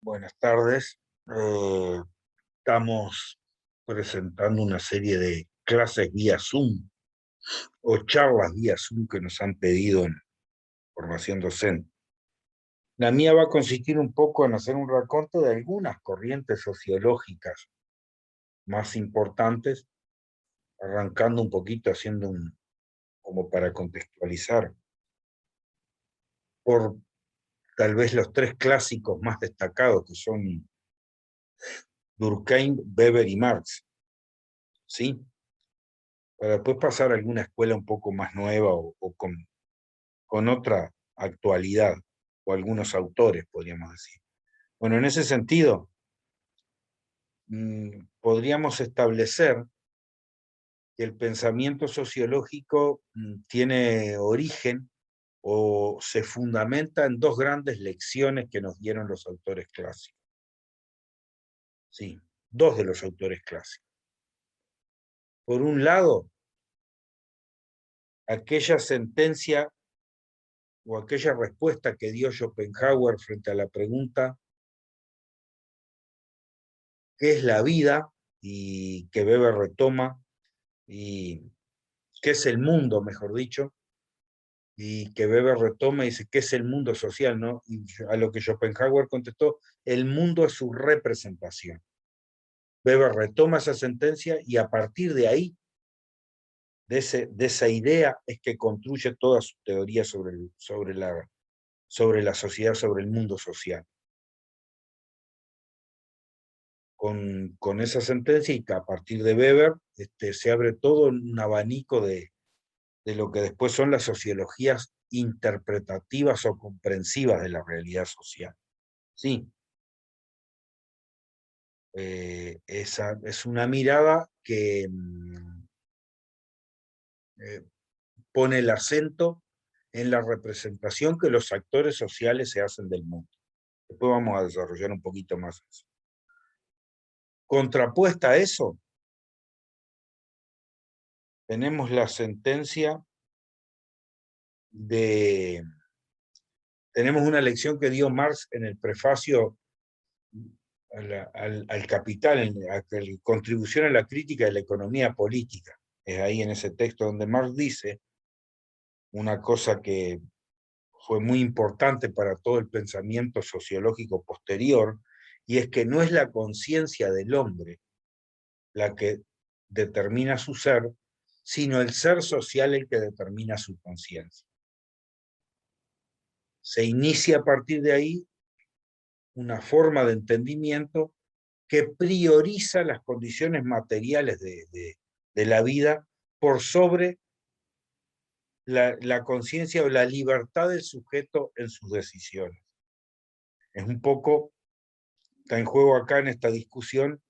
Buenas tardes. Estamos presentando una serie de clases vía Zoom o charlas vía Zoom que nos han pedido en formación docente. La mía va a consistir un poco en hacer un raconto de algunas corrientes sociológicas más importantes, arrancando un poquito, como para contextualizar, por tal vez los tres clásicos más destacados, que son Durkheim, Weber y Marx, ¿sí? Para después pasar a alguna escuela un poco más nueva o con otra actualidad, o algunos autores, podríamos decir. Bueno, en ese sentido, podríamos establecer que el pensamiento sociológico tiene origen o se fundamenta en dos grandes lecciones que nos dieron los autores clásicos. Sí, dos de los autores clásicos. Por un lado, aquella sentencia o aquella respuesta que dio Schopenhauer frente a la pregunta ¿qué es la vida? Y que Weber retoma, y ¿qué es el mundo, mejor dicho? Y que Weber retoma y dice, ¿qué es el mundo social? ¿No? Y a lo que Schopenhauer contestó, el mundo es su representación. Weber retoma esa sentencia y a partir de ahí, de esa idea, es que construye toda su teoría sobre la sociedad, sobre el mundo social. Con esa sentencia y que a partir de Weber se abre todo un abanico de lo que después son las sociologías interpretativas o comprensivas de la realidad social. Sí, esa es una mirada que pone el acento en la representación que los actores sociales se hacen del mundo. Después vamos a desarrollar un poquito más eso. Contrapuesta a eso, tenemos la sentencia de... Tenemos una lección que dio Marx en el prefacio al Capital, a la contribución a la crítica de la economía política. Es ahí en ese texto donde Marx dice una cosa que fue muy importante para todo el pensamiento sociológico posterior, y es que no es la conciencia del hombre la que determina su ser, sino el ser social el que determina su conciencia. Se inicia a partir de ahí una forma de entendimiento que prioriza las condiciones materiales de la vida por sobre la conciencia o la libertad del sujeto en sus decisiones. Es un poco, está en juego acá en esta discusión,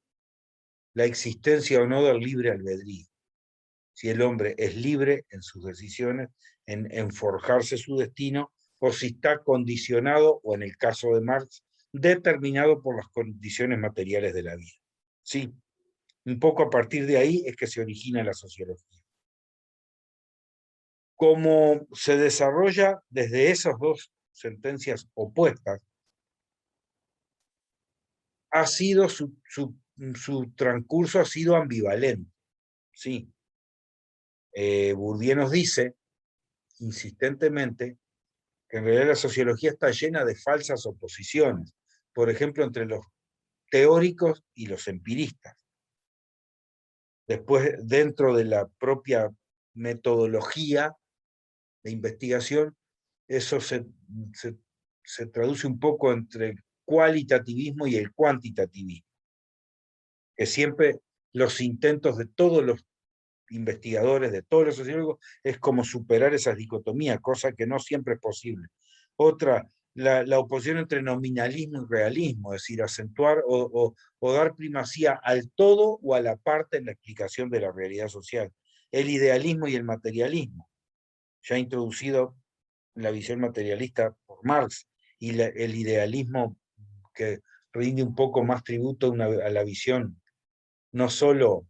la existencia o no del libre albedrío. Si el hombre es libre en sus decisiones, en forjarse su destino, o si está condicionado, o en el caso de Marx, determinado por las condiciones materiales de la vida. Sí, un poco a partir de ahí es que se origina la sociología. Como se desarrolla desde esas dos sentencias opuestas, ha sido su transcurso ha sido ambivalente. Sí. Bourdieu nos dice insistentemente que en realidad la sociología está llena de falsas oposiciones, por ejemplo, entre los teóricos y los empiristas. Después, dentro de la propia metodología de investigación, eso se traduce un poco entre el cualitativismo y el cuantitativismo, que siempre los intentos de todos los investigadores, de todos los sociólogos, es como superar esas dicotomías, cosa que no siempre es posible. Otra, la oposición entre nominalismo y realismo, es decir, acentuar o dar primacía al todo o a la parte en la explicación de la realidad social. El idealismo y el materialismo, ya introducido en la visión materialista por Marx, y el idealismo que rinde un poco más tributo a la visión no solo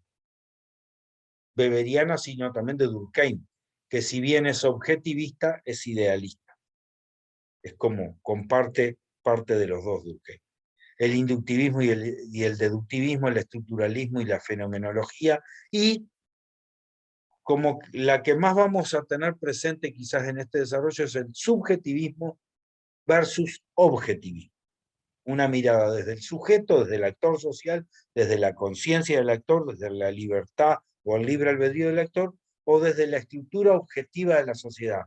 weberiana, sino también de Durkheim, que si bien es objetivista, es idealista. Es como comparte parte de los dos Durkheim. el inductivismo y el deductivismo, el estructuralismo y la fenomenología, y como la que más vamos a tener presente quizás en este desarrollo es el subjetivismo versus objetivismo. Una mirada desde el sujeto, desde el actor social, desde la conciencia del actor, desde la libertad o el libre albedrío del actor, o desde la estructura objetiva de la sociedad.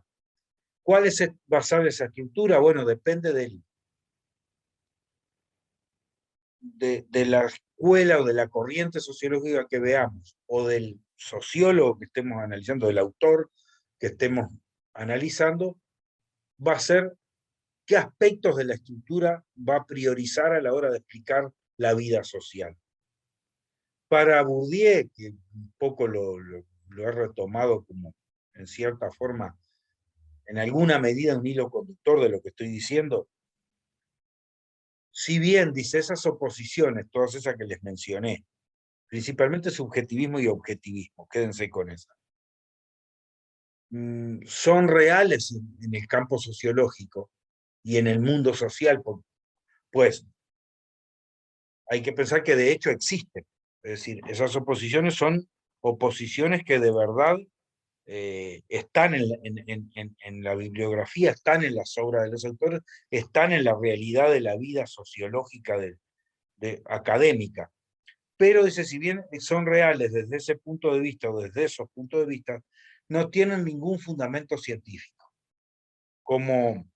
¿Cuál es basar esa estructura? Bueno, depende de la escuela o de la corriente sociológica que veamos, o del sociólogo que estemos analizando, del autor que estemos analizando, va a ser qué aspectos de la estructura va a priorizar a la hora de explicar la vida social. Para Bourdieu, que un poco lo he retomado como, en cierta forma, en alguna medida un hilo conductor de lo que estoy diciendo, si bien dice esas oposiciones, todas esas que les mencioné, principalmente subjetivismo y objetivismo, quédense con esas, son reales en el campo sociológico y en el mundo social, pues hay que pensar que de hecho existen. Es decir, esas oposiciones son oposiciones que de verdad están en la bibliografía, están en las obras de los autores, están en la realidad de la vida sociológica académica. Pero dice, si bien son reales desde ese punto de vista o desde esos puntos de vista, no tienen ningún fundamento científico. Como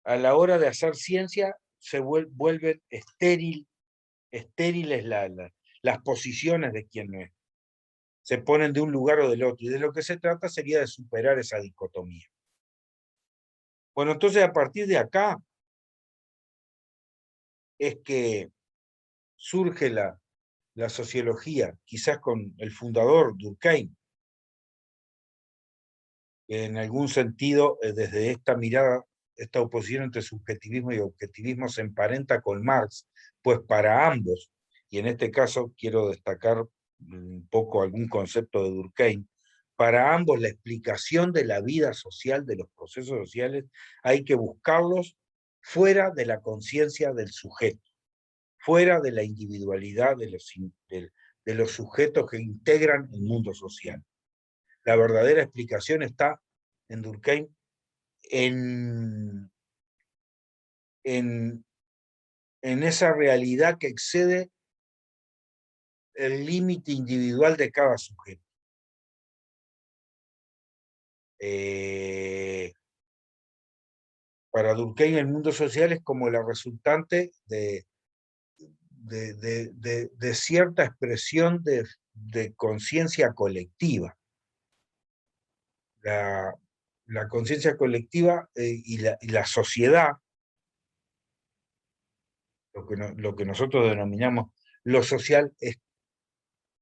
a la hora de hacer ciencia se vuelven estériles las posiciones de quienes se ponen de un lugar o del otro, y de lo que se trata sería de superar esa dicotomía. Bueno, entonces a partir de acá es que surge la sociología, quizás con el fundador Durkheim, que en algún sentido, desde esta mirada, esta oposición entre subjetivismo y objetivismo se emparenta con Marx, pues para ambos, y en este caso quiero destacar un poco algún concepto de Durkheim, para ambos la explicación de la vida social, de los procesos sociales, hay que buscarlos fuera de la conciencia del sujeto, fuera de la individualidad de los sujetos que integran el mundo social. La verdadera explicación está en Durkheim en, en, en esa realidad que excede el límite individual de cada sujeto. Para Durkheim el mundo social es como la resultante de cierta expresión de conciencia colectiva. La conciencia colectiva y la sociedad, lo que nosotros denominamos lo social,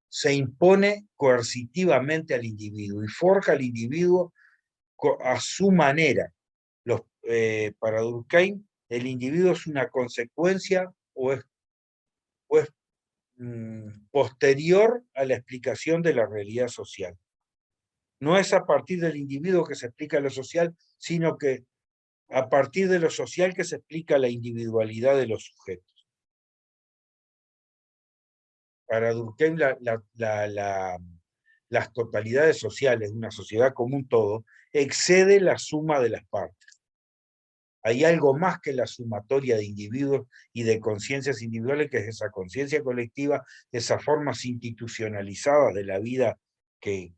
se impone coercitivamente al individuo y forja al individuo a su manera. Para Durkheim, el individuo es una consecuencia o es posterior a la explicación de la realidad social. No es a partir del individuo que se explica lo social, sino que a partir de lo social que se explica la individualidad de los sujetos. Para Durkheim, las totalidades sociales de una sociedad como un todo excede la suma de las partes. Hay algo más que la sumatoria de individuos y de conciencias individuales, que es esa conciencia colectiva, esas formas institucionalizadas de la vida que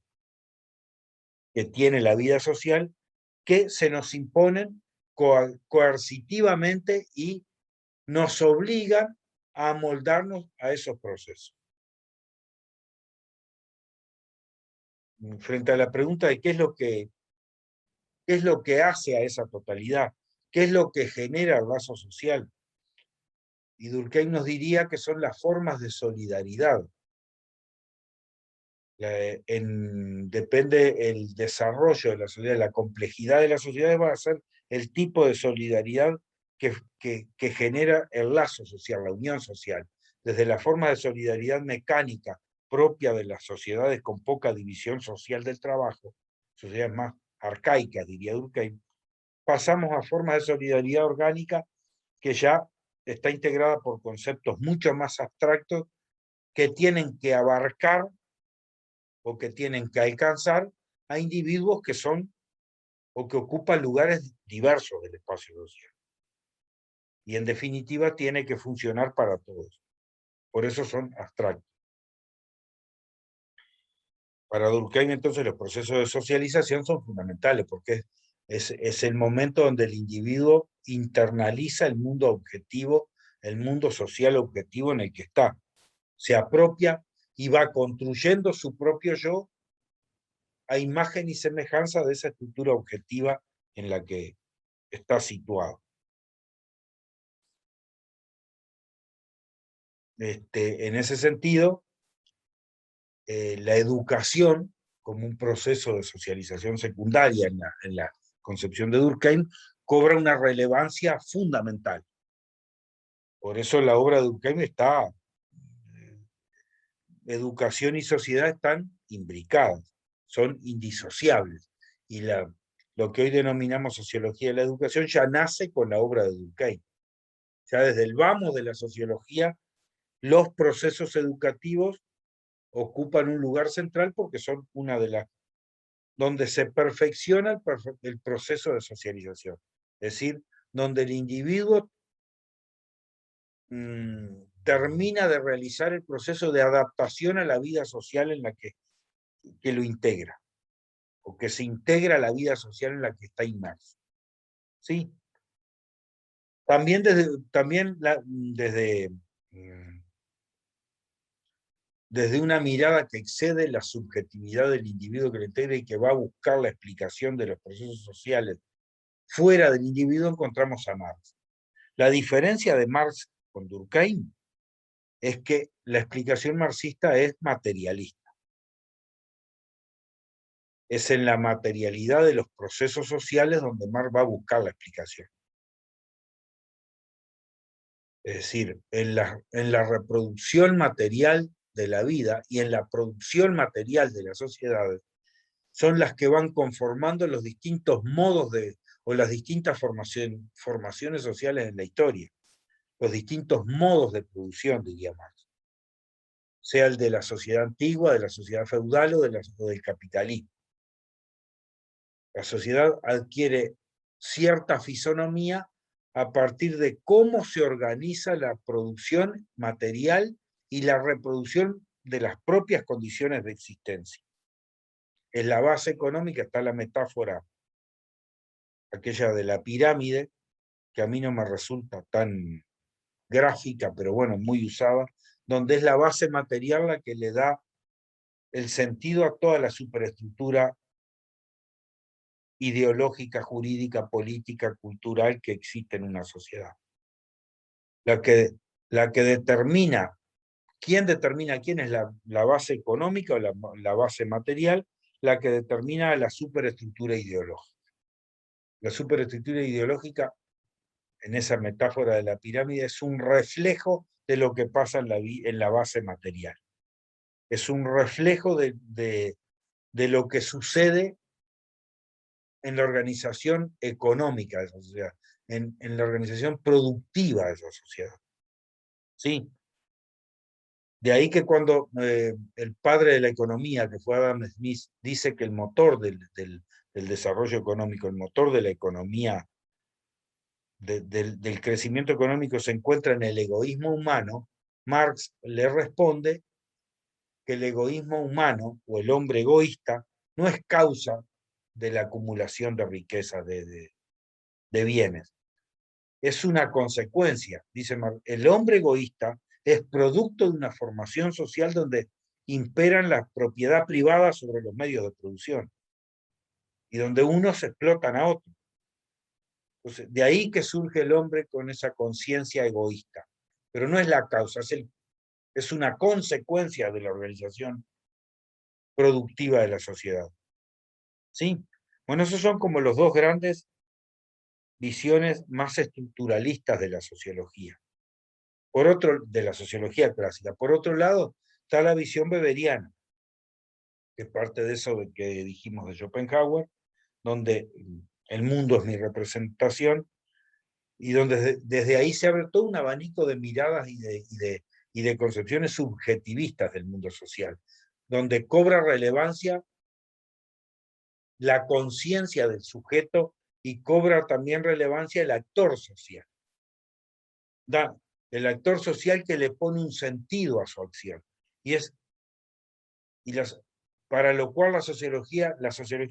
tiene la vida social, que se nos imponen coercitivamente y nos obligan a amoldarnos a esos procesos. Frente a la pregunta de qué es lo que hace a esa totalidad, qué es lo que genera el lazo social, y Durkheim nos diría que son las formas de solidaridad. Depende el desarrollo de la sociedad, la complejidad de la sociedad va a ser el tipo de solidaridad que genera el lazo social, la unión social, desde la forma de solidaridad mecánica propia de las sociedades con poca división social del trabajo, sociedades más arcaicas, diría Durkheim, pasamos a formas de solidaridad orgánica que ya está integrada por conceptos mucho más abstractos que tienen que abarcar o que tienen que alcanzar a individuos que son o que ocupan lugares diversos del espacio social. Y en definitiva tiene que funcionar para todos. Por eso son abstractos. Para Durkheim, entonces, los procesos de socialización son fundamentales, porque es el momento donde el individuo internaliza el mundo objetivo, el mundo social objetivo en el que está. Se apropia y va construyendo su propio yo a imagen y semejanza de esa estructura objetiva en la que está situado. En ese sentido, la educación como un proceso de socialización secundaria en la concepción de Durkheim cobra una relevancia fundamental. Por eso la obra de Durkheim está, educación y sociedad están imbricadas, son indisociables. Y lo que hoy denominamos sociología de la educación ya nace con la obra de Durkheim. Ya desde el vamos de la sociología, los procesos educativos ocupan un lugar central porque son una de las donde se perfecciona el proceso de socialización. Es decir, donde el individuo termina de realizar el proceso de adaptación a la vida social en la que lo integra, o que se integra a la vida social en la que está inmerso. ¿Sí? También desde una mirada que excede la subjetividad del individuo que lo integra y que va a buscar la explicación de los procesos sociales fuera del individuo, encontramos a Marx. La diferencia de Marx con Durkheim es que la explicación marxista es materialista. Es en la materialidad de los procesos sociales donde Marx va a buscar la explicación. Es decir, en la reproducción material de la vida y en la producción material de las sociedades, son las que van conformando los distintos modos o las distintas formaciones sociales en la historia, los distintos modos de producción, diría Marx, sea el de la sociedad antigua, de la sociedad feudal o del capitalismo. La sociedad adquiere cierta fisonomía a partir de cómo se organiza la producción material y la reproducción de las propias condiciones de existencia. En la base económica está la metáfora, aquella de la pirámide, que a mí no me resulta tan gráfica, pero bueno, muy usada, donde es la base material la que le da el sentido a toda la superestructura ideológica, jurídica, política, cultural que existe en una sociedad. La que determina, ¿quién determina quién es la base económica o la base material? La que determina la superestructura ideológica. La superestructura ideológica, en esa metáfora de la pirámide, es un reflejo de lo que pasa en la base material. Es un reflejo de lo que sucede en la organización económica de esa sociedad, en la organización productiva de esa sociedad. ¿Sí? De ahí que cuando el padre de la economía, que fue Adam Smith, dice que el motor del desarrollo económico, el motor de la economía, del crecimiento económico se encuentra en el egoísmo humano, Marx le responde que el egoísmo humano o el hombre egoísta no es causa de la acumulación de riqueza, de bienes. Es una consecuencia, dice Marx. El hombre egoísta es producto de una formación social donde imperan la propiedad privada sobre los medios de producción y donde unos explotan a otros. Entonces, de ahí que surge el hombre con esa conciencia egoísta. Pero no es la causa, es una consecuencia de la organización productiva de la sociedad. ¿Sí? Bueno, esos son como los dos grandes visiones más estructuralistas de la sociología. De la sociología clásica. Por otro lado, está la visión weberiana, que es parte de eso que dijimos de Schopenhauer, donde el mundo es mi representación, y donde desde ahí se abre todo un abanico de miradas y de concepciones subjetivistas del mundo social, donde cobra relevancia la conciencia del sujeto y cobra también relevancia el actor social. El actor social que le pone un sentido a su acción. Para lo cual la sociología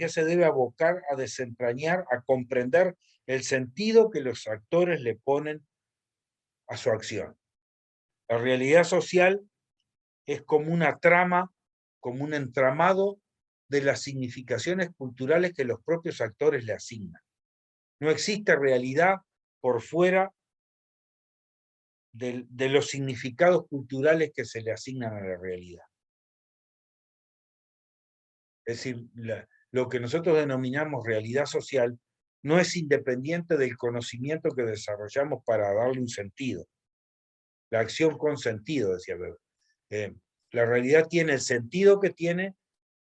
se debe abocar a desentrañar, a comprender el sentido que los actores le ponen a su acción. La realidad social es como una trama, como un entramado de las significaciones culturales que los propios actores le asignan. No existe realidad por fuera de los significados culturales que se le asignan a la realidad. Es decir, lo que nosotros denominamos realidad social no es independiente del conocimiento que desarrollamos para darle un sentido. La acción con sentido, decía Weber. La realidad tiene el sentido que tiene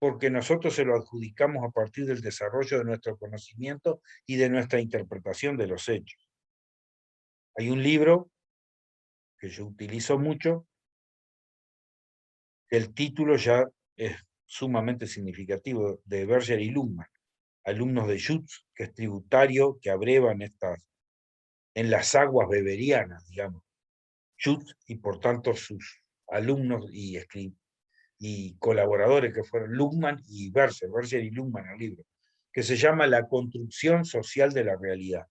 porque nosotros se lo adjudicamos a partir del desarrollo de nuestro conocimiento y de nuestra interpretación de los hechos. Hay un libro que yo utilizo mucho, el título ya es sumamente significativo, de Berger y Luhmann, alumnos de Schutz, que es tributario, que abrevan en las aguas weberianas, digamos. Schutz y por tanto sus alumnos y colaboradores que fueron Luhmann y Berger y Luhmann, el libro, que se llama La construcción social de la realidad.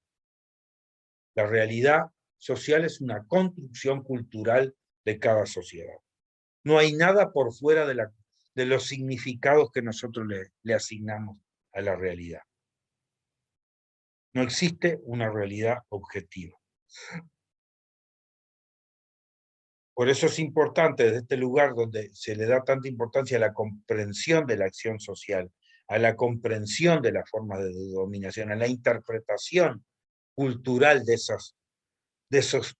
La realidad social es una construcción cultural de cada sociedad. No hay nada por fuera de los significados que nosotros le asignamos a la realidad. No existe una realidad objetiva. Por eso es importante desde este lugar donde se le da tanta importancia a la comprensión de la acción social, a la comprensión de las formas de dominación, a la interpretación cultural de esos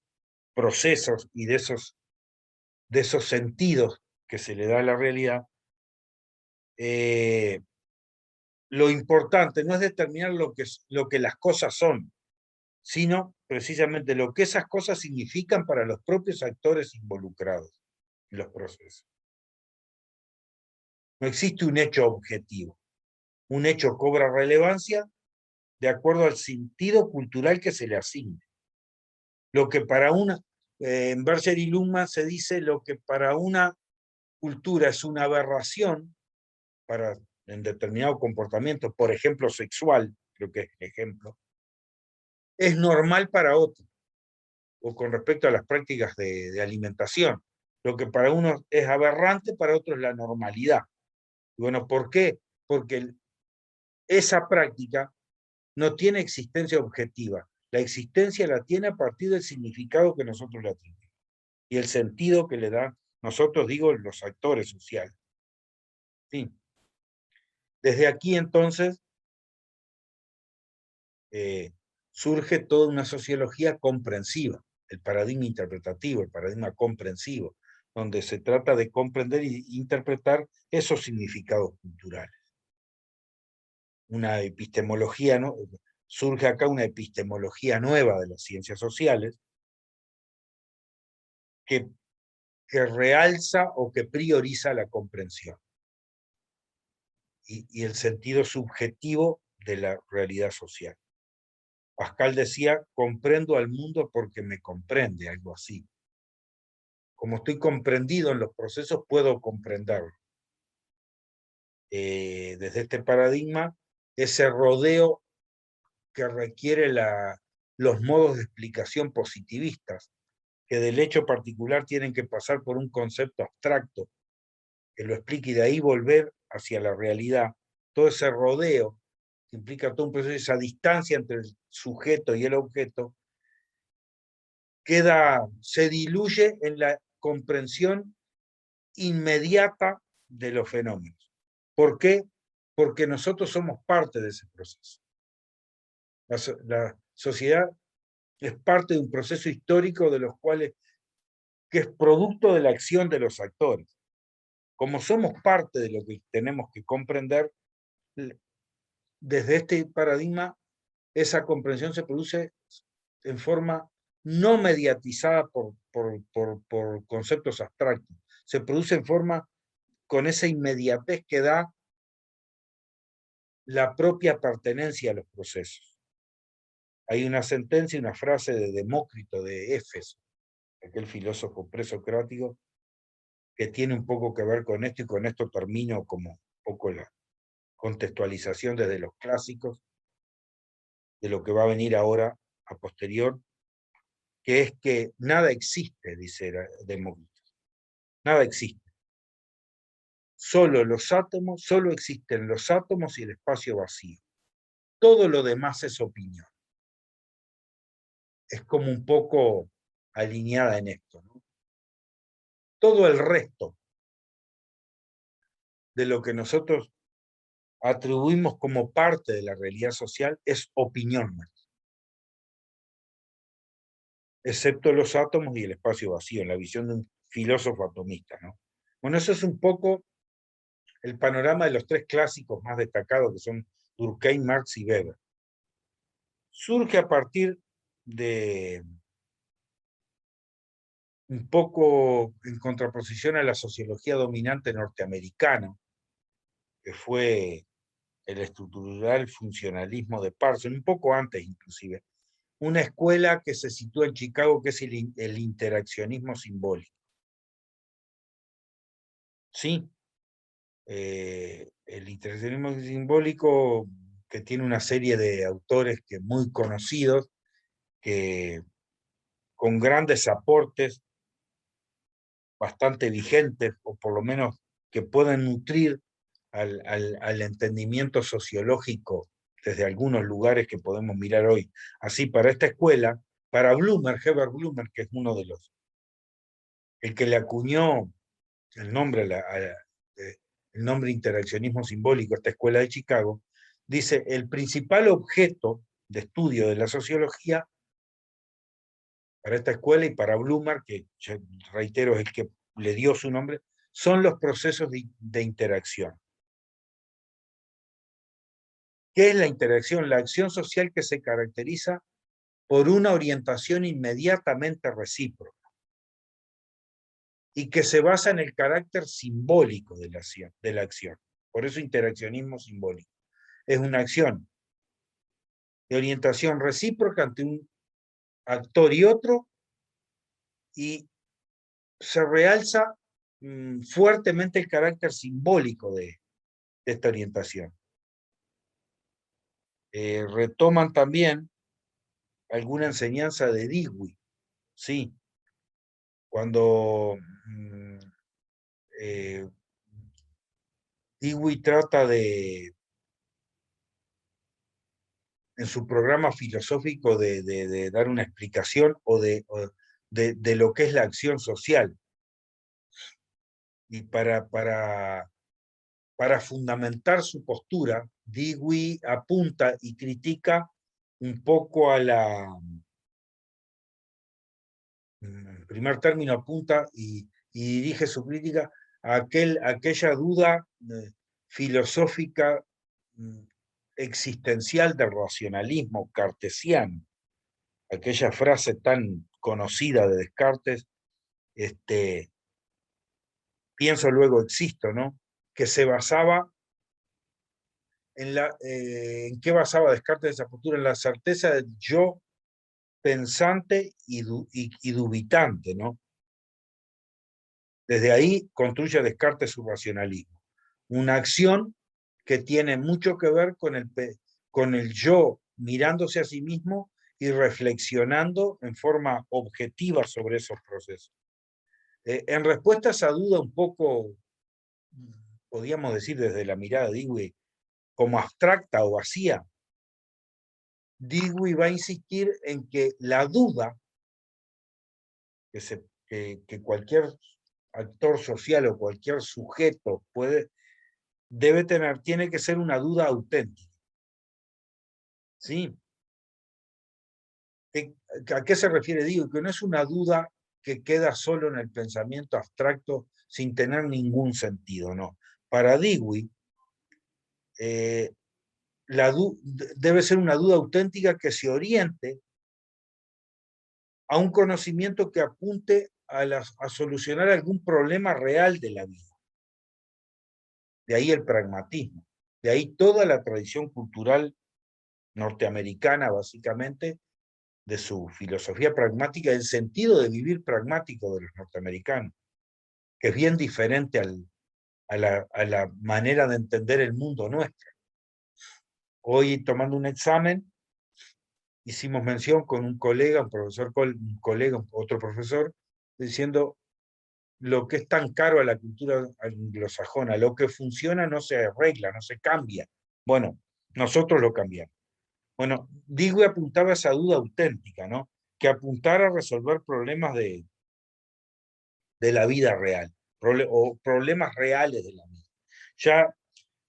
procesos y de esos sentidos que se le da a la realidad. Lo importante no es determinar lo que las cosas son, sino precisamente lo que esas cosas significan para los propios actores involucrados en los procesos. No existe un hecho objetivo. Un hecho cobra relevancia de acuerdo al sentido cultural que se le asigne. Lo que para en Berger y Luhmann se dice, lo que para una cultura es una aberración, en determinado comportamiento, por ejemplo sexual, creo que es el ejemplo, es normal para otro, o con respecto a las prácticas de alimentación. Lo que para uno es aberrante, para otro es la normalidad. Y bueno, ¿por qué? Porque esa práctica no tiene existencia objetiva. La existencia la tiene a partir del significado que nosotros le atribuimos y el sentido que le dan, nosotros digo, los actores sociales. Sí. Desde aquí entonces surge toda una sociología comprensiva, el paradigma interpretativo, el paradigma comprensivo, donde se trata de comprender e interpretar esos significados culturales. Una epistemología, ¿no? Surge acá una epistemología nueva de las ciencias sociales que realza o que prioriza la comprensión y el sentido subjetivo de la realidad social. Pascal decía, comprendo al mundo porque me comprende, algo así. Como estoy comprendido en los procesos, puedo comprenderlo. Desde este paradigma, ese rodeo que requiere los modos de explicación positivistas, que del hecho particular tienen que pasar por un concepto abstracto, que lo explique y de ahí volver hacia la realidad. Todo ese rodeo que implica todo un proceso, esa distancia entre el sujeto y el objeto, se diluye en la comprensión inmediata de los fenómenos. ¿Por qué? Porque nosotros somos parte de ese proceso. La sociedad es parte de un proceso histórico que es producto de la acción de los actores. Como somos parte de lo que tenemos que comprender, desde este paradigma, esa comprensión se produce en forma no mediatizada por conceptos abstractos, se produce en forma con esa inmediatez que da la propia pertenencia a los procesos. Hay una sentencia, una frase de Demócrito de Éfeso, aquel filósofo presocrático, que tiene un poco que ver con esto, y con esto termino como un poco la contextualización desde los clásicos de lo que va a venir ahora a posterior, que es que nada existe, dice Demócrito, nada existe. Solo existen los átomos y el espacio vacío. Todo lo demás es opinión. Es como un poco alineada en esto, ¿no? Todo el resto de lo que nosotros atribuimos como parte de la realidad social es opinión, excepto los átomos y el espacio vacío, en la visión de un filósofo atomista, ¿no? Bueno, eso es un poco el panorama de los tres clásicos más destacados, que son Durkheim, Marx y Weber. Surge a partir de un poco en contraposición a la sociología dominante norteamericana, que fue el estructural funcionalismo de Parsons, un poco antes inclusive, una escuela que se sitúa en Chicago, que es el interaccionismo simbólico. Sí, el interaccionismo simbólico, que tiene una serie de autores que muy conocidos, que con grandes aportes, bastante vigentes, o por lo menos que pueden nutrir al entendimiento sociológico desde algunos lugares que podemos mirar hoy. Así, para esta escuela, para Blumer, Herbert Blumer, que es uno de los, el que le acuñó el nombre, el nombre interaccionismo simbólico a esta escuela de Chicago, dice: el principal objeto de estudio de la sociología para esta escuela y para Blumer, que reitero es el que le dio su nombre, son los procesos de interacción. ¿Qué es la interacción? La acción social que se caracteriza por una orientación inmediatamente recíproca y que se basa en el carácter simbólico de la acción. Por eso interaccionismo simbólico. Es una acción de orientación recíproca ante un actor y otro, y se realza fuertemente el carácter simbólico de esta orientación. Retoman también alguna enseñanza de Dewey, sí, cuando Dewey trata de, en su programa filosófico, de dar una explicación de lo que es la acción social. Y para fundamentar su postura, Dewey apunta y critica un poco a la, en primer término apunta y dirige su crítica a aquella duda filosófica existencial del racionalismo cartesiano, aquella frase tan conocida de Descartes, pienso luego existo, ¿no? Que se basaba ¿en qué basaba Descartes esa postura? En la certeza del yo pensante y dubitante, ¿no? Desde ahí construye Descartes su racionalismo. Una acción que tiene mucho que ver con el yo mirándose a sí mismo y reflexionando en forma objetiva sobre esos procesos. En respuesta a esa duda un poco, podríamos decir desde la mirada de Dewey, como abstracta o vacía, Dewey va a insistir en que la duda que cualquier actor social o cualquier sujeto debe tener, tiene que ser una duda auténtica. ¿Sí? ¿A qué se refiere Dewey? Que no es una duda que queda solo en el pensamiento abstracto sin tener ningún sentido, no. Para Dewey, debe ser una duda auténtica que se oriente a un conocimiento que apunte a solucionar algún problema real de la vida. De ahí el pragmatismo, de ahí toda la tradición cultural norteamericana, básicamente, de su filosofía pragmática, el sentido de vivir pragmático de los norteamericanos, que es bien diferente a la manera de entender el mundo nuestra. Hoy, tomando un examen, hicimos mención con un colega, otro profesor, diciendo lo que es tan caro a la cultura anglosajona, lo que funciona no se arregla, no se cambia. Bueno, nosotros lo cambiamos. Bueno, Dewey apuntaba a esa duda auténtica, ¿no? Que apuntara a resolver problemas de la vida real, o problemas reales de la vida. Ya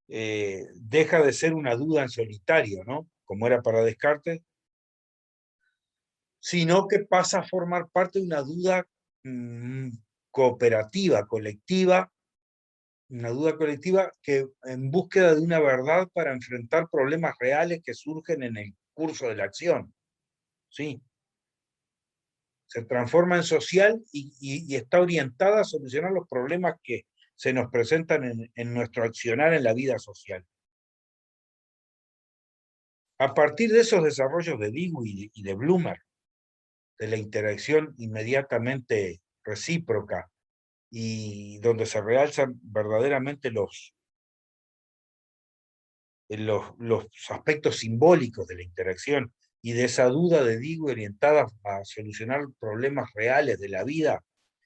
deja de ser una duda en solitario, ¿no? Como era para Descartes, sino que pasa a formar parte de una duda cooperativa, colectiva, una duda colectiva que en búsqueda de una verdad para enfrentar problemas reales que surgen en el curso de la acción. ¿Sí? Se transforma en social y está orientada a solucionar los problemas que se nos presentan en nuestro accionar en la vida social. A partir de esos desarrollos de Dewey y de Blumer, de la interacción inmediatamente recíproca y donde se realzan verdaderamente los aspectos simbólicos de la interacción y de esa duda de Dewey orientada a solucionar problemas reales de la vida,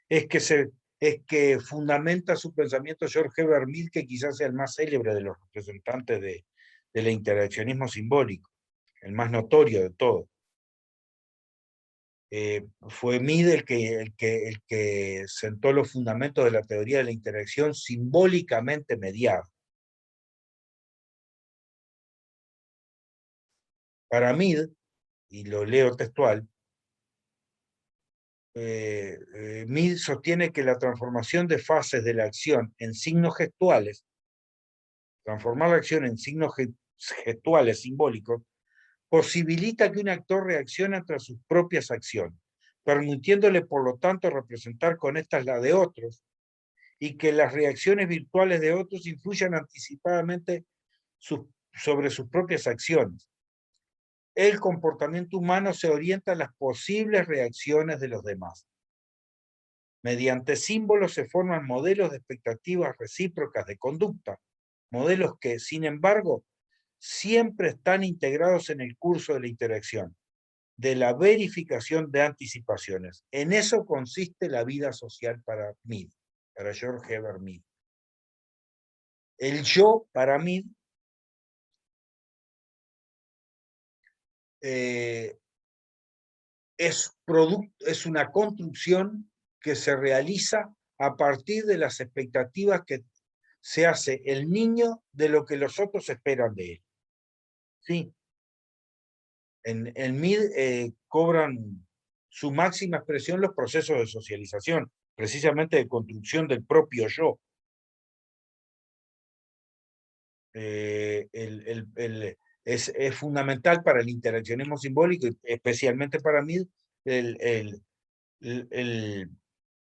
es que fundamenta su pensamiento George Herbert Mead, que quizás sea el más célebre de los representantes del interaccionismo simbólico, el más notorio de todos. Fue Mead el que sentó los fundamentos de la teoría de la interacción simbólicamente mediada. Para Mead, y lo leo textual, Mead sostiene que la transformación de fases de la acción en signos gestuales, transformar la acción en signos gestuales simbólicos, posibilita que un actor reaccione ante sus propias acciones, permitiéndole por lo tanto representar con estas la de otros, y que las reacciones virtuales de otros influyan anticipadamente sobre sus propias acciones. El comportamiento humano se orienta a las posibles reacciones de los demás. Mediante símbolos se forman modelos de expectativas recíprocas de conducta, modelos que, sin embargo, siempre están integrados en el curso de la interacción, de la verificación de anticipaciones. En eso consiste la vida social para Mead, para George Herbert Mead. El yo, para Mead, es una construcción que se realiza a partir de las expectativas que se hace el niño de lo que los otros esperan de él. ¿Sí? En Mead cobran su máxima expresión los procesos de socialización, precisamente de construcción del propio yo. Es fundamental para el interaccionismo simbólico, y especialmente para mí,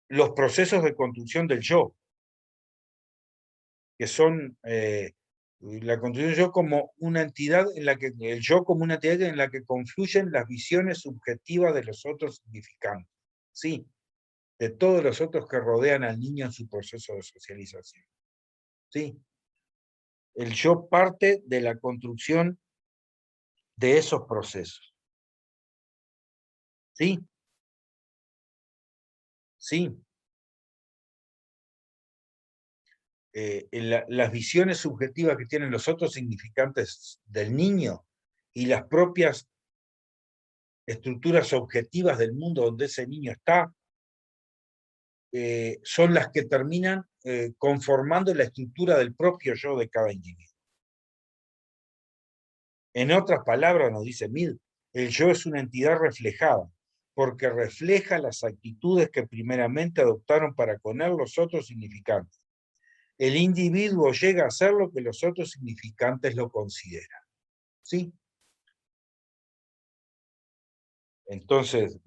los procesos de construcción del yo, que son la construcción del yo como una entidad en la que, el yo como una entidad en la que confluyen las visiones subjetivas de los otros significantes, sí, de todos los otros que rodean al niño en su proceso de socialización. Sí. El yo parte de la construcción de esos procesos. ¿Sí? Sí. Las visiones subjetivas que tienen los otros significantes del niño y las propias estructuras objetivas del mundo donde ese niño está, son las que terminan conformando la estructura del propio yo de cada individuo. En otras palabras, nos dice Mead, el yo es una entidad reflejada, porque refleja las actitudes que primeramente adoptaron para con él los otros significantes. El individuo llega a ser lo que los otros significantes lo consideran. ¿Sí? Entonces,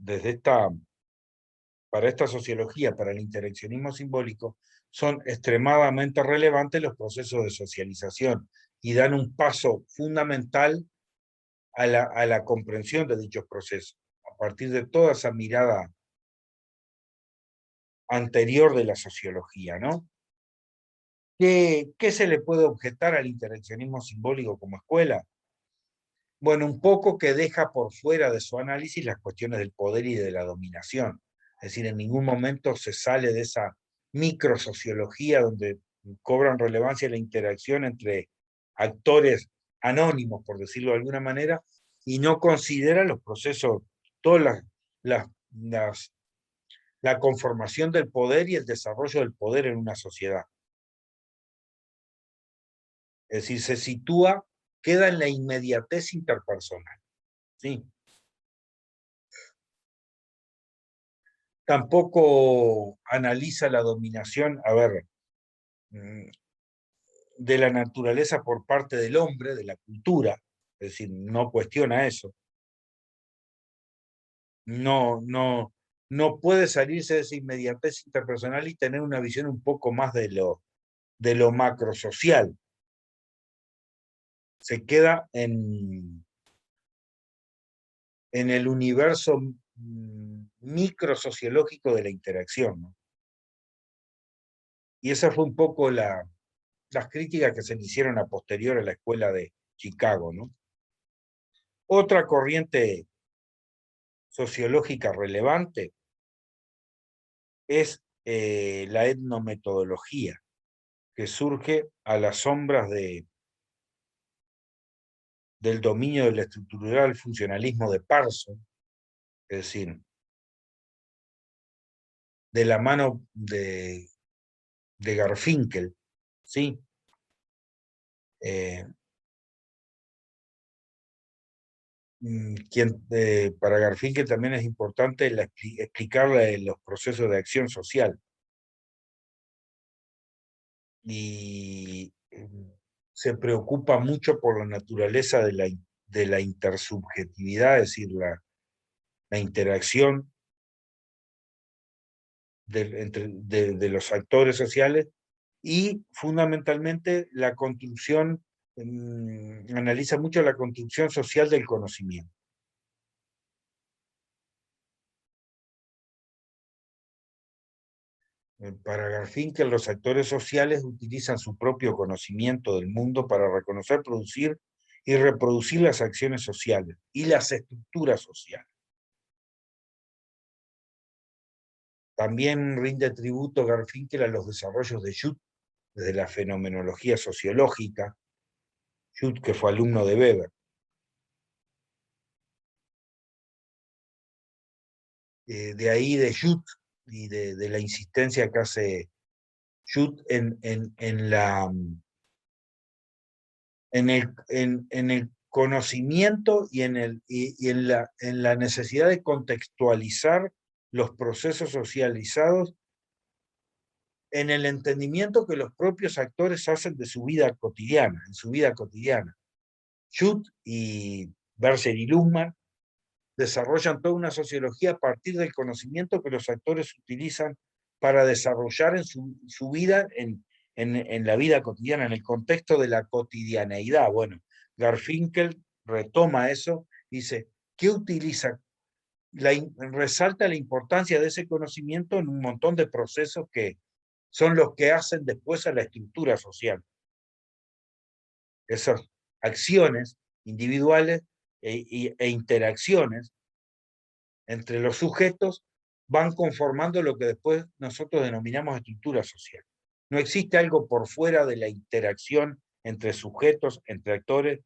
para esta sociología, para el interaccionismo simbólico, son extremadamente relevantes los procesos de socialización y dan un paso fundamental a la comprensión de dichos procesos, a partir de toda esa mirada anterior de la sociología, ¿no? ¿Qué se le puede objetar al interaccionismo simbólico como escuela? Bueno, un poco que deja por fuera de su análisis las cuestiones del poder y de la dominación. Es decir, en ningún momento se sale de esa microsociología donde cobran relevancia la interacción entre actores anónimos, por decirlo de alguna manera, y no considera los procesos, todas las, las, la conformación del poder y el desarrollo del poder en una sociedad. Es decir, se sitúa, queda en la inmediatez interpersonal. ¿Sí? Tampoco analiza la dominación, a ver, de la naturaleza por parte del hombre, de la cultura, es decir, no cuestiona eso. No puede salirse de esa inmediatez interpersonal y tener una visión un poco más de lo macrosocial. Se queda en el universo microsociológico de la interacción, ¿no? Y esa fue un poco las críticas que se le hicieron a posterior a la escuela de Chicago, ¿no? Otra corriente sociológica relevante es la etnometodología, que surge a las sombras del dominio del estructural funcionalismo de Parsons, es decir, de la mano de Garfinkel, ¿sí? Eh, para Garfinkel también es importante explicarle los procesos de acción social. Y se preocupa mucho por la naturaleza de la intersubjetividad, es decir, la interacción de los actores sociales y fundamentalmente la construcción, analiza mucho la construcción social del conocimiento. Para Garfinkel, los actores sociales utilizan su propio conocimiento del mundo para reconocer, producir y reproducir las acciones sociales y las estructuras sociales. También rinde tributo Garfinkel a los desarrollos de Judd desde la fenomenología sociológica, Judd que fue alumno de Weber. De ahí de Judd y de la insistencia que hace Judd en el conocimiento y en la necesidad de contextualizar los procesos socializados en el entendimiento que los propios actores hacen de su vida cotidiana, en su vida cotidiana. Judd y Berger y Luhmann desarrollan toda una sociología a partir del conocimiento que los actores utilizan para desarrollar en su vida, en la vida cotidiana, en el contexto de la cotidianeidad. Bueno, Garfinkel retoma eso, dice, ¿qué utiliza? Resalta la importancia de ese conocimiento en un montón de procesos que son los que hacen después a la estructura social. Esas acciones individuales e interacciones entre los sujetos van conformando lo que después nosotros denominamos estructura social. No existe algo por fuera de la interacción entre sujetos, entre actores,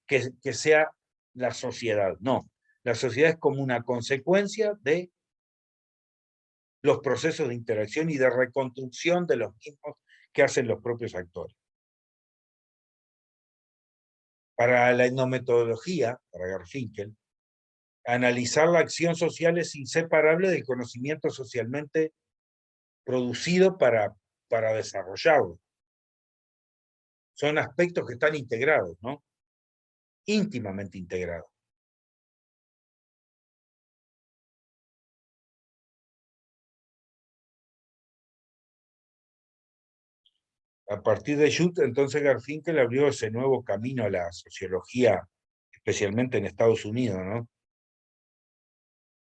que sea la sociedad. No, la sociedad es como una consecuencia de los procesos de interacción y de reconstrucción de los mismos que hacen los propios actores. Para la etnometodología, para Garfinkel, analizar la acción social es inseparable del conocimiento socialmente producido para desarrollarlo. Son aspectos que están integrados, ¿no? Íntimamente integrados. A partir de Jung, entonces Garfinkel abrió ese nuevo camino a la sociología, especialmente en Estados Unidos, ¿no?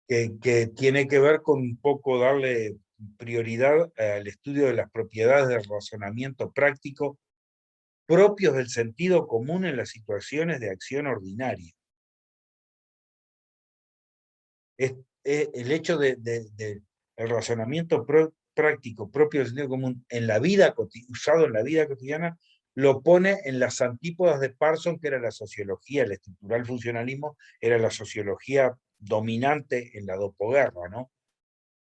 Que tiene que ver con un poco darle prioridad al estudio de las propiedades del razonamiento práctico propios del sentido común en las situaciones de acción ordinaria. El hecho el razonamiento práctico propio del sentido común en la vida, usado en la vida cotidiana, lo pone en las antípodas de Parsons, que era la sociología, el estructural funcionalismo, era la sociología dominante en la dopoguerra, ¿no?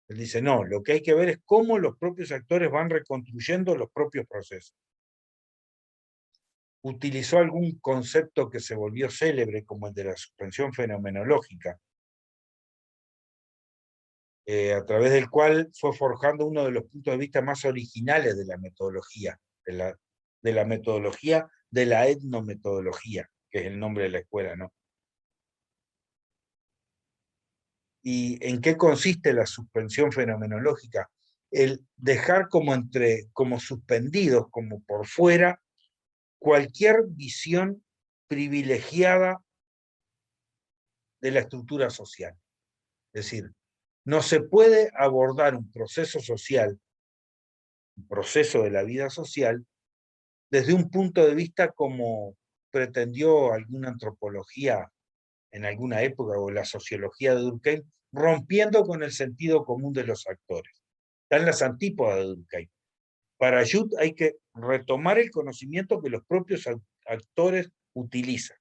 Él dice, no, lo que hay que ver es cómo los propios actores van reconstruyendo los propios procesos. Utilizó algún concepto que se volvió célebre, como el de la suspensión fenomenológica, a través del cual fue forjando uno de los puntos de vista más originales de la metodología, de la metodología de la etnometodología, que es el nombre de la escuela, ¿no? ¿Y en qué consiste la suspensión fenomenológica? El dejar como suspendidos, como por fuera, cualquier visión privilegiada de la estructura social. Es decir, no se puede abordar un proceso social, un proceso de la vida social, desde un punto de vista como pretendió alguna antropología en alguna época, o la sociología de Durkheim, rompiendo con el sentido común de los actores. Están las antípodas de Durkheim. Para Jung hay que retomar el conocimiento que los propios actores utilizan.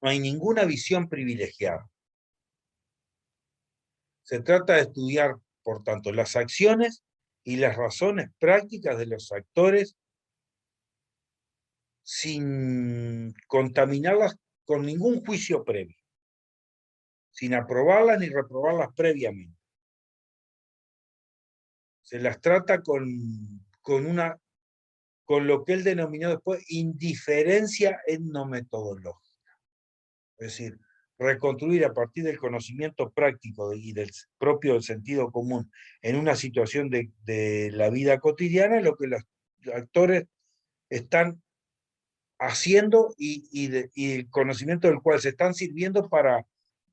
No hay ninguna visión privilegiada. Se trata de estudiar, por tanto, las acciones y las razones prácticas de los actores sin contaminarlas con ningún juicio previo, sin aprobarlas ni reprobarlas previamente. Se las trata con lo que él denominó después indiferencia etnometodológica. Es decir, reconstruir a partir del conocimiento práctico y del propio sentido común en una situación de la vida cotidiana lo que los actores están haciendo y el conocimiento del cual se están sirviendo para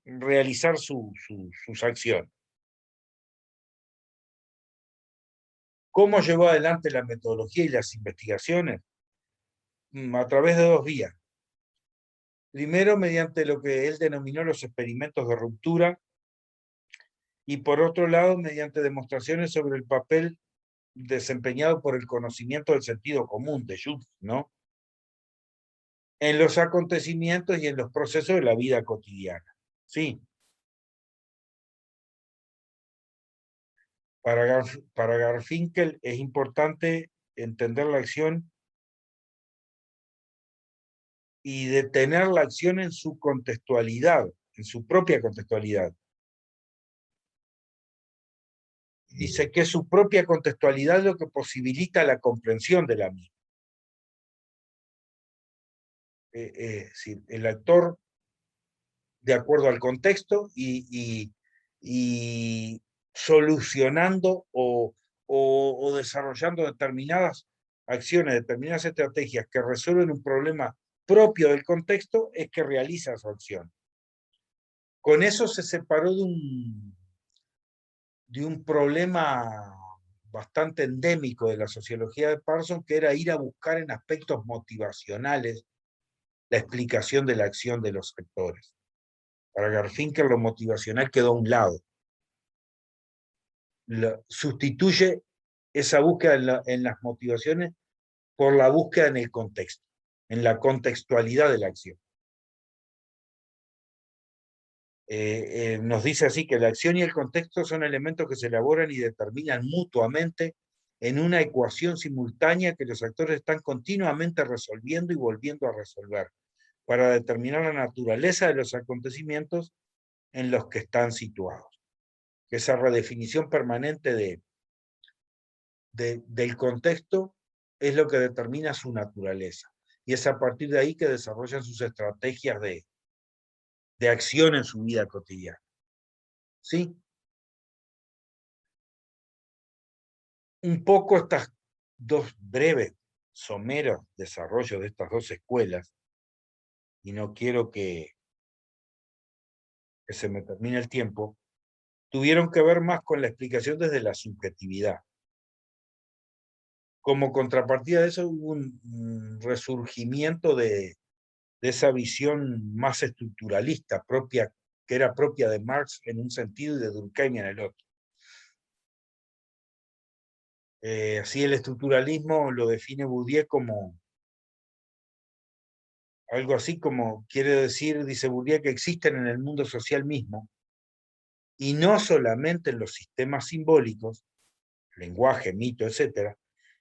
realizar sus acciones. ¿Cómo llevó adelante la metodología y las investigaciones? A través de dos vías. Primero, mediante lo que él denominó los experimentos de ruptura, y por otro lado, mediante demostraciones sobre el papel desempeñado por el conocimiento del sentido común de Jung, ¿no? En los acontecimientos y en los procesos de la vida cotidiana. Sí, para Garfinkel es importante entender la acción y detener la acción en su contextualidad, en su propia contextualidad. Dice que es su propia contextualidad lo que posibilita la comprensión de la misma. Es decir, el actor, de acuerdo al contexto y solucionando o desarrollando determinadas acciones, determinadas estrategias que resuelven un problema propio del contexto, es que realiza su acción. Con eso se separó de un problema bastante endémico de la sociología de Parsons, que era ir a buscar en aspectos motivacionales la explicación de la acción de los actores. Para Garfinkel lo motivacional quedó a un lado. Sustituye esa búsqueda en las motivaciones por la búsqueda en el contexto, en la contextualidad de la acción. Nos dice así que la acción y el contexto son elementos que se elaboran y determinan mutuamente en una ecuación simultánea que los actores están continuamente resolviendo y volviendo a resolver para determinar la naturaleza de los acontecimientos en los que están situados. Esa redefinición permanente del contexto es lo que determina su naturaleza. Y es a partir de ahí que desarrollan sus estrategias de acción en su vida cotidiana. ¿Sí? un poco estas dos breves, someros desarrollos de estas dos escuelas, y no quiero que se me termine el tiempo, tuvieron que ver más con la explicación desde la subjetividad. Como contrapartida de eso hubo un resurgimiento de esa visión más estructuralista, propia, que era propia de Marx en un sentido y de Durkheim en el otro. Así el estructuralismo lo define Bourdieu como algo así como, quiere decir, dice Bourdieu, que existen en el mundo social mismo, y no solamente en los sistemas simbólicos, lenguaje, mito, etcétera,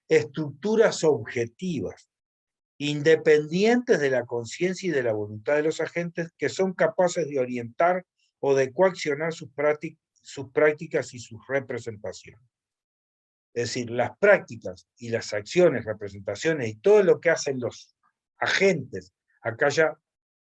estructuras objetivas, independientes de la conciencia y de la voluntad de los agentes, que son capaces de orientar o de coaccionar sus prácticas y sus representaciones. Es decir, las prácticas y las acciones, representaciones y todo lo que hacen los agentes, acá ya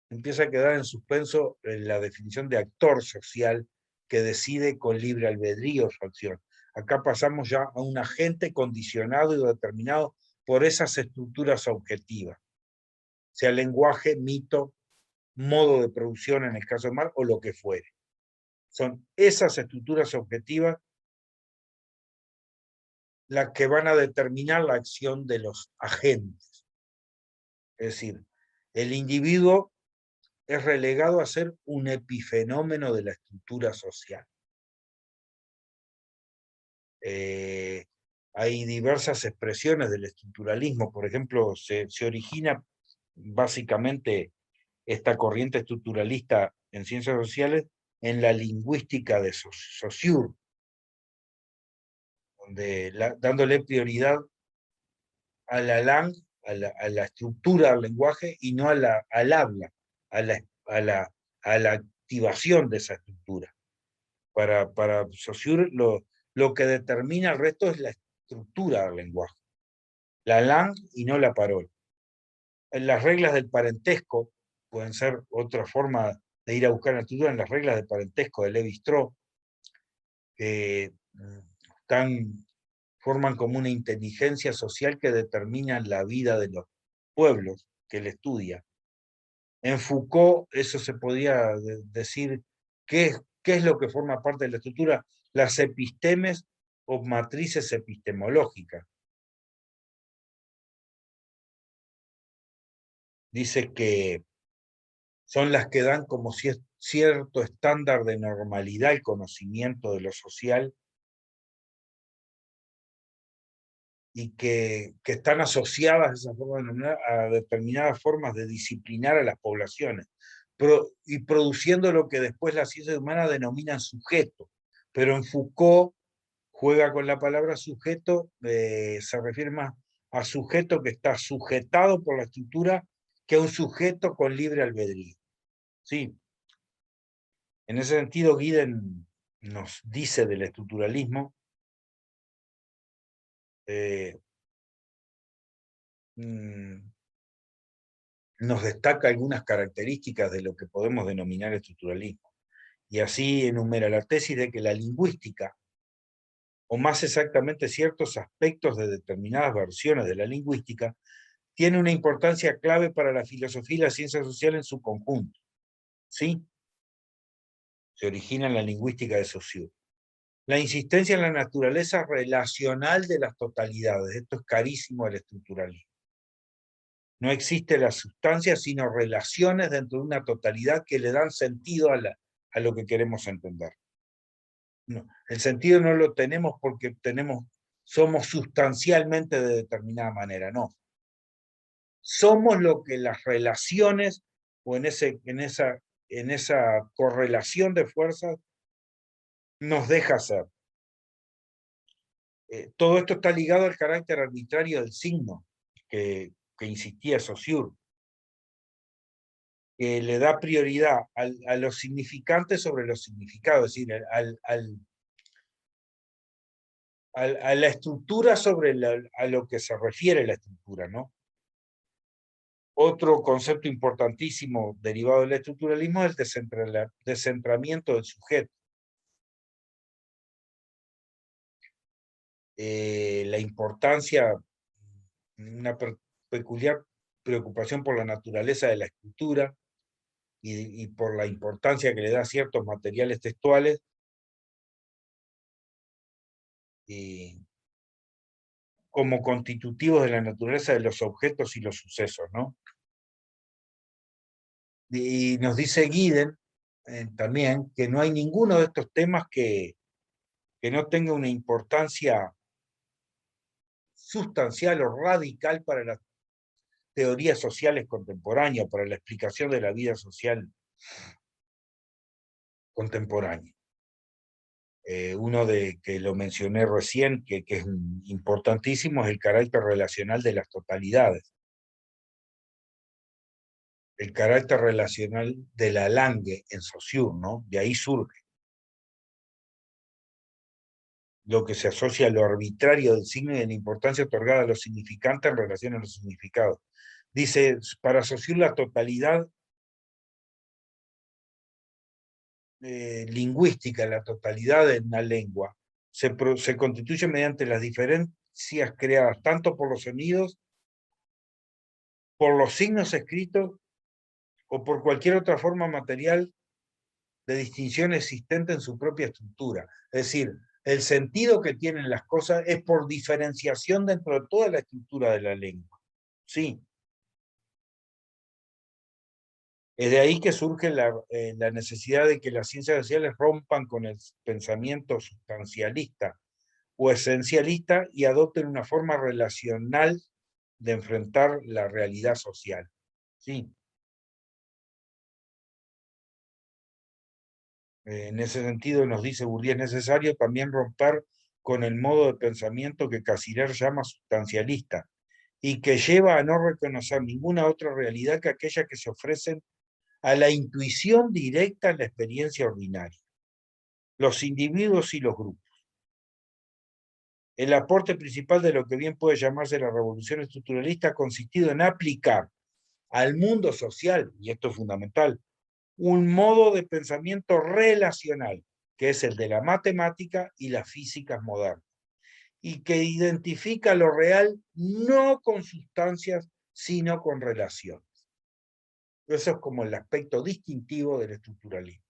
empieza a quedar en suspenso la definición de actor social que decide con libre albedrío su acción. Acá pasamos ya a un agente condicionado y determinado por esas estructuras objetivas, sea lenguaje, mito, modo de producción en el caso de Marx o lo que fuere. Son esas estructuras objetivas las que van a determinar la acción de los agentes. Es decir, el individuo es relegado a ser un epifenómeno de la estructura social. Hay diversas expresiones del estructuralismo, por ejemplo, se origina básicamente esta corriente estructuralista en ciencias sociales en la lingüística de Saussure, donde dándole prioridad a la langue, a la estructura del lenguaje y no al habla, a la, a, la, a la activación de esa estructura. Para Saussure lo que determina el resto es la estructura del lenguaje, la langue y no la parole. Las reglas del parentesco pueden ser otra forma de ir a buscar la estructura, en las reglas de parentesco de Lévi-Strauss, que forman como una inteligencia social que determina la vida de los pueblos que él estudia. En Foucault eso se podía decir, ¿qué es lo que forma parte de la estructura? Las epistemes o matrices epistemológicas. Dice que son las que dan como cierto estándar de normalidad el conocimiento de lo social y que están asociadas de esa forma a determinadas formas de disciplinar a las poblaciones y produciendo lo que después las ciencias humanas denominan sujeto. Pero en Foucault juega con la palabra sujeto, se refiere más a sujeto que está sujetado por la estructura que a un sujeto con libre albedrío. Sí, en ese sentido Gieden nos dice del estructuralismo nos destaca algunas características de lo que podemos denominar estructuralismo. Y así enumera la tesis de que la lingüística, o más exactamente ciertos aspectos de determinadas versiones de la lingüística, tiene una importancia clave para la filosofía y la ciencia social en su conjunto. ¿Sí? Se origina en la lingüística de Saussure. La insistencia en la naturaleza relacional de las totalidades. Esto es carísimo del estructuralismo. No existe la sustancia, sino relaciones dentro de una totalidad que le dan sentido a lo que queremos entender. No, el sentido no lo tenemos porque somos sustancialmente de determinada manera, no. Somos lo que las relaciones o en esa correlación de fuerzas nos deja ser. Todo esto está ligado al carácter arbitrario del signo que insistía Saussure, que le da prioridad a los significantes sobre los significados, es decir, a la estructura sobre a lo que se refiere la estructura, ¿no? Otro concepto importantísimo derivado del estructuralismo es el descentramiento del sujeto. la importancia, una peculiar preocupación por la naturaleza de la escritura y por la importancia que le da a ciertos materiales textuales, como constitutivos de la naturaleza de los objetos y los sucesos, ¿no? Y nos dice Gieden también que no hay ninguno de estos temas que no tenga una importancia sustancial o radical para las teorías sociales contemporáneas, para la explicación de la vida social contemporánea. Uno que lo mencioné recién, que es importantísimo, es el carácter relacional de las totalidades. El carácter relacional de la Lange en Saussure, ¿no? De ahí surge. Lo que se asocia a lo arbitrario del signo y de la importancia otorgada a los significantes en relación a los significados. Dice, para Saussure la totalidad lingüística, la totalidad de una lengua, se constituye mediante las diferencias creadas tanto por los sonidos, por los signos escritos o por cualquier otra forma material de distinción existente en su propia estructura. Es decir, el sentido que tienen las cosas es por diferenciación dentro de toda la estructura de la lengua. Sí. Es de ahí que surge la necesidad de que las ciencias sociales rompan con el pensamiento sustancialista o esencialista y adopten una forma relacional de enfrentar la realidad social. Sí. En ese sentido nos dice Bourdieu, es necesario también romper con el modo de pensamiento que Cassirer llama sustancialista y que lleva a no reconocer ninguna otra realidad que aquella que se ofrecen a la intuición directa en la experiencia ordinaria, los individuos y los grupos. El aporte principal de lo que bien puede llamarse la revolución estructuralista ha consistido en aplicar al mundo social, y esto es fundamental, un modo de pensamiento relacional, que es el de la matemática y las físicas modernas, y que identifica lo real no con sustancias, sino con relaciones. Eso es como el aspecto distintivo del estructuralismo.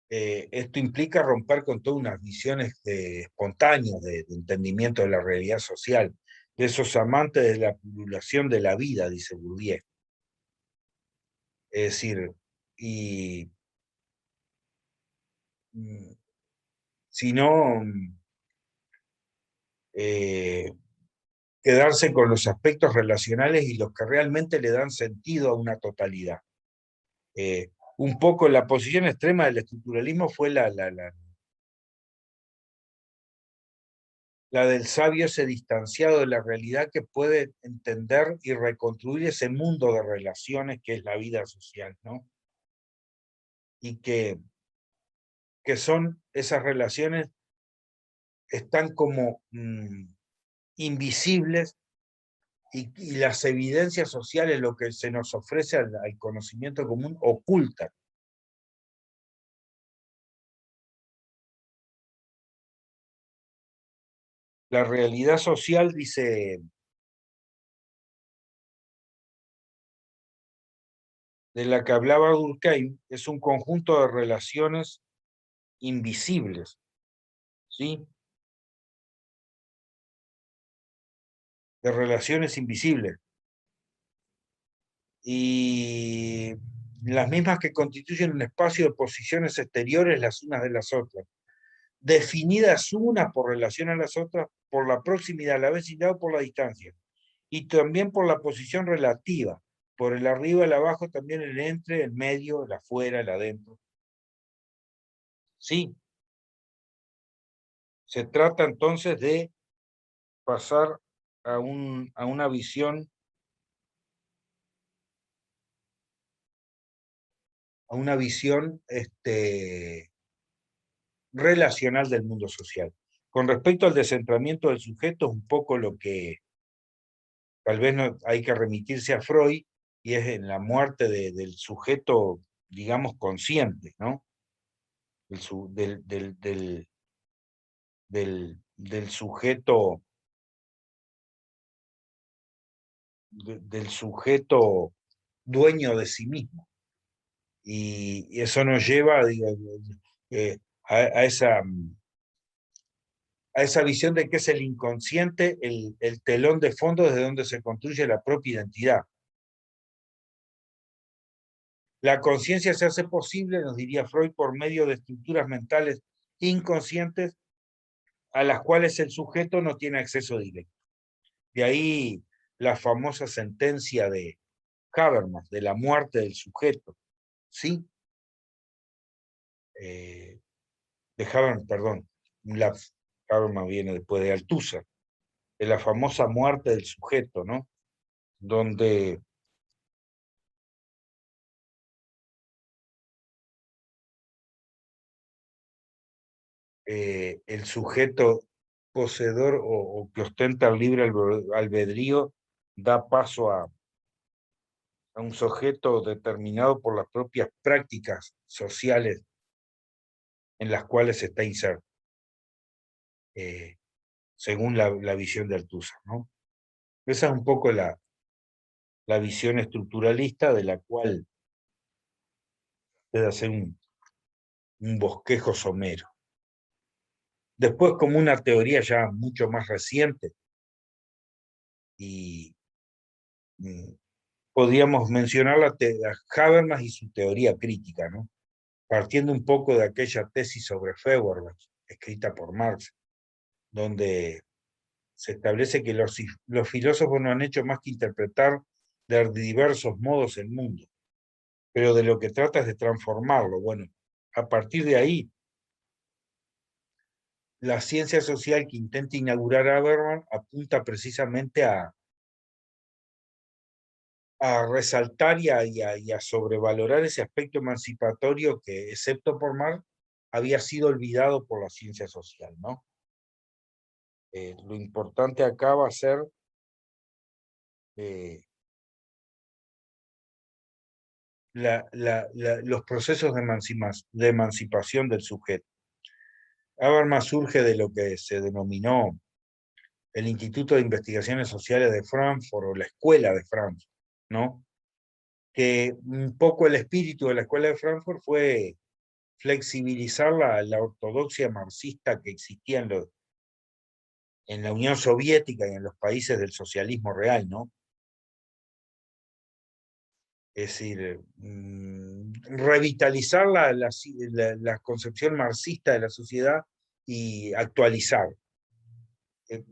Esto implica romper con todas unas visiones espontáneas de entendimiento de la realidad social, de esos amantes de la pululación de la vida, dice Bourdieu. Es decir, y sino quedarse con los aspectos relacionales y los que realmente le dan sentido a una totalidad. Un poco la posición extrema del estructuralismo fue la del sabio ese distanciado de la realidad que puede entender y reconstruir ese mundo de relaciones que es la vida social, ¿no? Y que son esas relaciones, están como invisibles y las evidencias sociales, lo que se nos ofrece al conocimiento común, ocultan. La realidad social, dice, de la que hablaba Durkheim, es un conjunto de relaciones invisibles, ¿sí? De relaciones invisibles. Y las mismas que constituyen un espacio de posiciones exteriores las unas de las otras, definidas unas por relación a las otras, por la proximidad, la vecindad o por la distancia, y también por la posición relativa, por el arriba, el abajo, también el entre, el medio, el afuera, el adentro. Sí, se trata entonces de pasar a una visión, relacional del mundo social. Con respecto al descentramiento del sujeto, es un poco lo que tal vez no, hay que remitirse a Freud, y es en la muerte del sujeto, digamos, consciente, ¿no? del sujeto, del sujeto dueño de sí mismo. Y eso nos lleva, digo, a esa visión de que es el inconsciente, el telón de fondo desde donde se construye la propia identidad. La conciencia se hace posible, nos diría Freud, por medio de estructuras mentales inconscientes a las cuales el sujeto no tiene acceso directo. De ahí la famosa sentencia de Habermas, de la muerte del sujeto, ¿sí? De Habermas, perdón, Habermas viene después de Althusser, de la famosa muerte del sujeto, ¿no? Donde el sujeto poseedor o que ostenta el libre albedrío da paso a un sujeto determinado por las propias prácticas sociales en las cuales está inserto, según la visión de Althusser, ¿no? Esa es un poco la visión estructuralista de la cual debe hacer un bosquejo somero. Después, como una teoría ya mucho más reciente, y podríamos mencionar a Habermas y su teoría crítica, ¿no? Partiendo un poco de aquella tesis sobre Feuerbach, escrita por Marx, donde se establece que los filósofos no han hecho más que interpretar de diversos modos el mundo, pero de lo que trata es de transformarlo. Bueno, a partir de ahí, la ciencia social que intenta inaugurar Habermas apunta precisamente a resaltar y a sobrevalorar ese aspecto emancipatorio que, excepto por Marx, había sido olvidado por la ciencia social, ¿no? Lo importante acá va a ser eh, los procesos de emancipación del sujeto. Habermas surge de lo que se denominó el Instituto de Investigaciones Sociales de Frankfurt o la Escuela de Frankfurt, ¿no? Que un poco el espíritu de la Escuela de Frankfurt fue flexibilizar la ortodoxia marxista que existía en la Unión Soviética y en los países del socialismo real, ¿no? Es decir, revitalizar la concepción marxista de la sociedad y actualizar.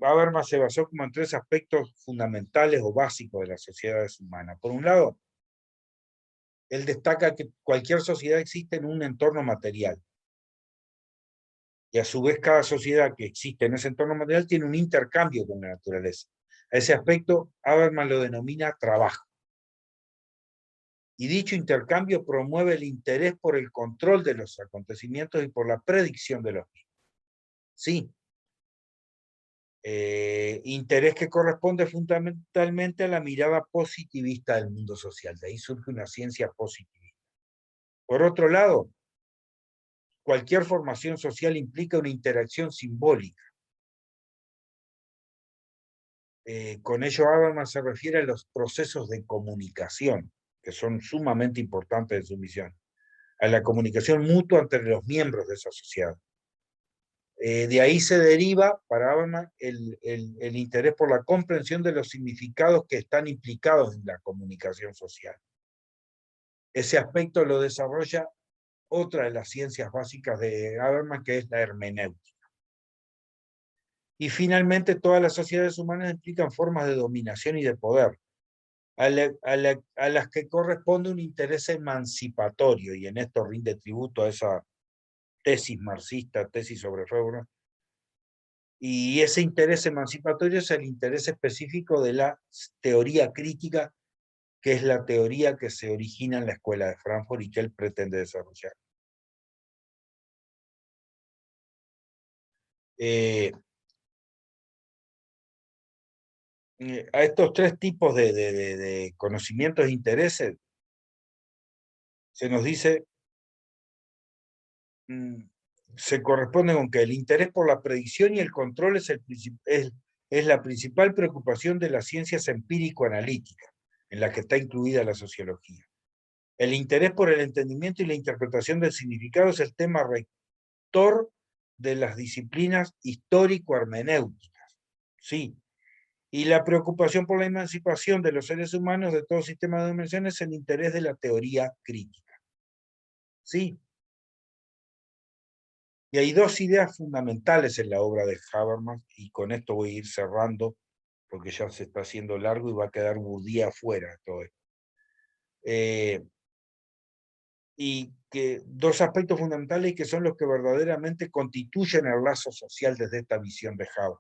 Habermas se basó como en tres aspectos fundamentales o básicos de las sociedades humanas. Por un lado, él destaca que cualquier sociedad existe en un entorno material. Y a su vez cada sociedad que existe en ese entorno material tiene un intercambio con la naturaleza. A ese aspecto Habermas lo denomina trabajo. Y dicho intercambio promueve el interés por el control de los acontecimientos y por la predicción de los mismos. Sí, interés que corresponde fundamentalmente a la mirada positivista del mundo social. De ahí surge una ciencia positivista. Por otro lado, cualquier formación social implica una interacción simbólica. Con ello Habermas se refiere a los procesos de comunicación, que son sumamente importantes en su misión, a la comunicación mutua entre los miembros de esa sociedad. De ahí se deriva para Habermas el interés por la comprensión de los significados que están implicados en la comunicación social. Ese aspecto lo desarrolla otra de las ciencias básicas de Habermas, que es la hermenéutica. Y finalmente, todas las sociedades humanas implican formas de dominación y de poder, a las que corresponde un interés emancipatorio, y en esto rinde tributo a esa tesis marxista, tesis sobre Feuerbach, y ese interés emancipatorio es el interés específico de la teoría crítica, que es la teoría que se origina en la Escuela de Frankfurt y que él pretende desarrollar. Eh, a estos tres tipos de conocimientos e intereses se nos dice mm, se corresponde con que el interés por la predicción y el control es la principal preocupación de las ciencias empírico-analíticas, en la que está incluida la sociología. El interés por el entendimiento y la interpretación del significado es el tema rector de las disciplinas histórico-hermenéuticas. Sí. Y la preocupación por la emancipación de los seres humanos de todo sistema de dimensiones es el interés de la teoría crítica. Sí. Y hay dos ideas fundamentales en la obra de Habermas, y con esto voy a ir cerrando, porque ya se está haciendo largo y va a quedar Bourdieu afuera de todo esto. Y que dos aspectos fundamentales que son los que verdaderamente constituyen el lazo social desde esta visión de Habermas.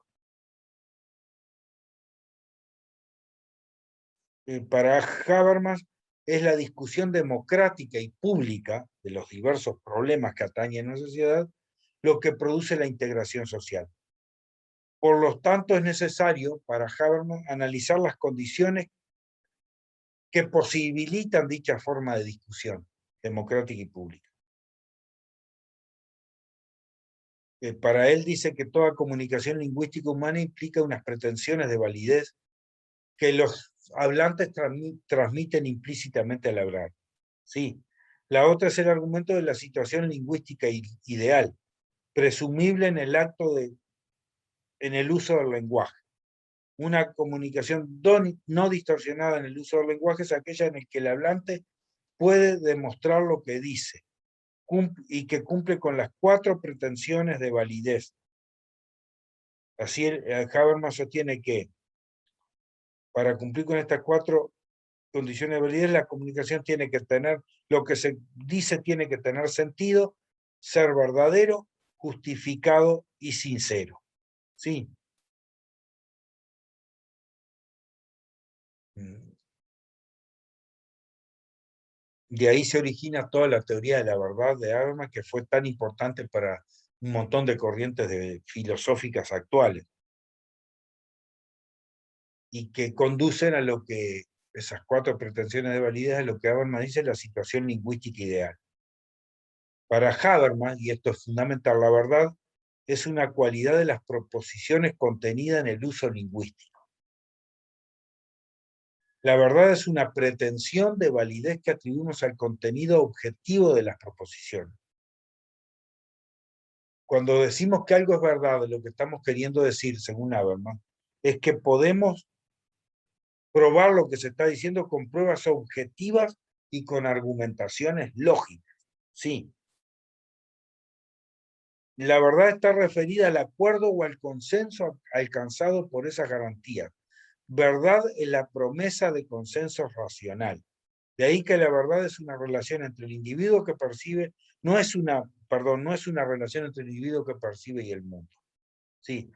Para Habermas es la discusión democrática y pública de los diversos problemas que atañen a la sociedad lo que produce la integración social. Por lo tanto, es necesario para Habermas analizar las condiciones que posibilitan dicha forma de discusión democrática y pública. Para él dice que toda comunicación lingüística humana implica unas pretensiones de validez que los hablantes transmiten implícitamente al hablar. Sí. La otra es el argumento de la situación lingüística ideal, presumible en el en el uso del lenguaje. Una comunicación no distorsionada en el uso del lenguaje es aquella en la que el hablante puede demostrar lo que dice y que cumple con las 4 pretensiones de validez. Así, Habermas sostiene que para cumplir con estas 4 condiciones de validez, la comunicación tiene que tener, lo que se dice tiene que tener sentido, ser verdadero, justificado y sincero. Sí. De ahí se origina toda la teoría de la verdad de Habermas, que fue tan importante para un montón de corrientes filosóficas actuales y que conducen a lo que esas 4 pretensiones de validez, a lo que Habermas dice la situación lingüística ideal. Para Habermas, y esto es fundamental, la verdad es una cualidad de las proposiciones contenida en el uso lingüístico. La verdad es una pretensión de validez que atribuimos al contenido objetivo de las proposiciones. Cuando decimos que algo es verdad, lo que estamos queriendo decir, según Habermas, es que podemos probar lo que se está diciendo con pruebas objetivas y con argumentaciones lógicas. Sí. La verdad está referida al acuerdo o al consenso alcanzado por esas garantías. Verdad es la promesa de consenso racional. De ahí que la verdad es una relación entre el individuo que percibe, no es una relación entre el individuo que percibe y el mundo. Sí,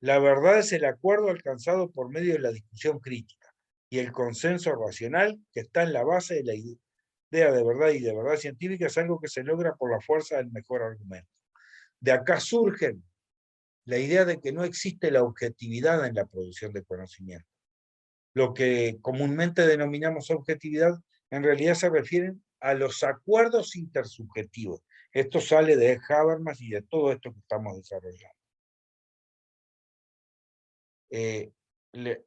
la verdad es el acuerdo alcanzado por medio de la discusión crítica y el consenso racional que está en la base de la idea de verdad y de verdad científica es algo que se logra por la fuerza del mejor argumento. De acá surge la idea de que no existe la objetividad en la producción de conocimiento. Lo que comúnmente denominamos objetividad en realidad se refieren a los acuerdos intersubjetivos. Esto sale de Habermas y de todo esto que estamos desarrollando.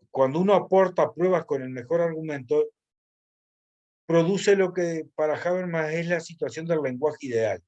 Cuando uno aporta pruebas con el mejor argumento, produce lo que para Habermas es la situación del lenguaje ideal.